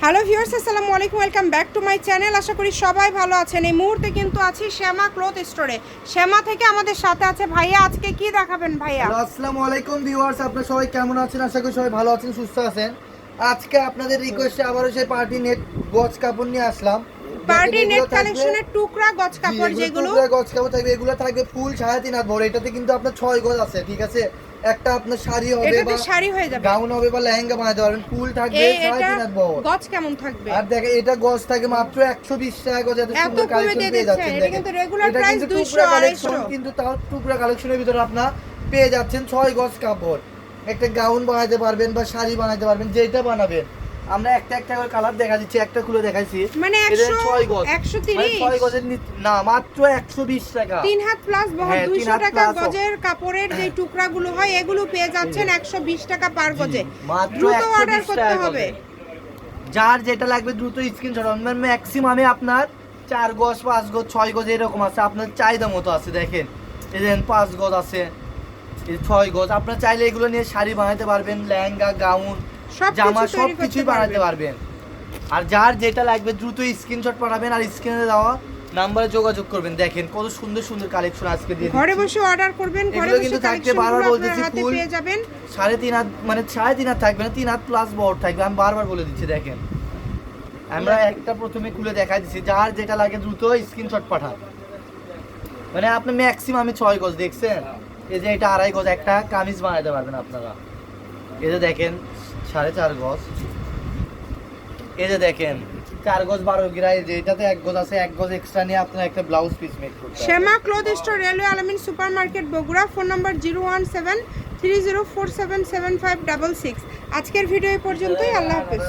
Hello viewers, আসসালামু আলাইকুম, welcome back to my channel. আশা করি সবাই ভালো আছেন। এই মুহূর্তে কিন্তু আছি শ্যামা ক্লথ স্টোরে। শ্যামা থেকে আমাদের সাথে আছে ভাইয়া। আজকে কি দেখাবেন ভাইয়া? আসসালামু আলাইকুম ভিউয়ার্স, আপনারা সবাই কেমন আছেন? আশা করি সবাই ভালো আছেন, সুস্থ আছেন। আজকে আপনাদের রিকোয়েস্টে আবারও সেই পার্টি নেট গজ কাপড় নিয়ে আসলাম। পার্টি নেট কালেকশনের টুকরা গজ কাপড়, যেগুলো টুকরা গজ কাপড় থাকবে, এগুলো থাকবে ফুল 3.5 হাত বড়। এটাতে কিন্তু আপনার 6 গজ আছে, ঠিক আছে? একটা আপনার শাড়ি হবে এটাতে শাড়ি হয়ে যাবে, গাউন হবে বা লেহেঙ্গা বানাতে পারবেন। ফুল থাকবে 3.5 হাত বড়। গজ কেমন থাকবে? আর দেখেন এটা গজ থাকে মাত্র 120 টাকা গজ। এত সুন্দর কালেকশন পেয়ে যাচ্ছেন। এটা কিন্তু রেগুলার প্রাইস 200 250, কিন্তু তাও টুকরা কালেকশনের ভিতরে আপনারা পেয়ে যাচ্ছেন 6 গজ কাপড়। একটা গাউন বানাতে পারবেন বা শাড়ি বানাতে পারবেন, যেটা বানাবেন। আমরা একটা একটা করে কালার দেখা দিচ্ছি, একটা খুলে দেখাইছি। মানে 6 গজ 130 6 গজের না, মাত্র 120 টাকা। 3 হাত প্লাস বহর, 200 টাকা প্লাস গজের কাপড়ের যে টুকরাগুলো হয় এগুলো পেয়ে যাচ্ছেন 120 টাকা পার গজে। মাত্র দ্রুত অর্ডার 120 করতে টাকা হবে। যার যেটা লাগবে দ্রুত স্ক্রিনশট। আমার ম্যাক্সিমামে আপনার 4 গজ 5 গজ 6 গজ এরকম আছে, আপনার চাহিদা মতো আছে। দেখেন এই দেন 5 গজ আছে, এই 6 গজ। আপনারা চাইলে এগুলো নিয়ে শাড়ি বানাতে পারবেন, লেহেঙ্গা গাউন জামা সবকিছুই বানাতে পারবেন। আর যার যেটা লাগবে দ্রুত স্ক্রিনশট পাঠাবেন আর স্ক্রিনে দেওয়া নাম্বারে যোগাযোগ করবেন। দেখেন কত সুন্দর সুন্দর কালেকশন আজকে দিয়ে ঘরে বসে অর্ডার করবেন, ঘরে বসে কিন্তু থাকতে বারবার বলতেছি ফুল পেয়ে যাবেন। 3.5 হাত, মানে 3.5 হাত থাকবে না, 3 হাত প্লাস বড় থাকবে। আমি বারবার বলে দিচ্ছি। দেখেন আমরা একটা প্রথমে খুলে দেখাই দিচ্ছি, যার যেটা লাগে দ্রুত স্ক্রিনশট পাঠান। মানে আপনি ম্যাক্সিমাম 6 গজ দেখছেন। এই যে এটা 2.5 গজ একটা কামিজ বানাতে পারবেন আপনারা। এই যে দেখেন 4.5 গজ। এই যে দেখেন 4 গজ 12 গিরা। এই যে এটাতে 1 গজ আছে, 1 গজ এক্সট্রা নিয়ে আপনারা একটা ব্লাউজ পিস মেক করতে পারবেন। Shyama cloth store, railway Alamin supermarket, Bogura. Phone number 01730477566। আজকের ভিডিও এই পর্যন্তই। আল্লাহ হাফেজ।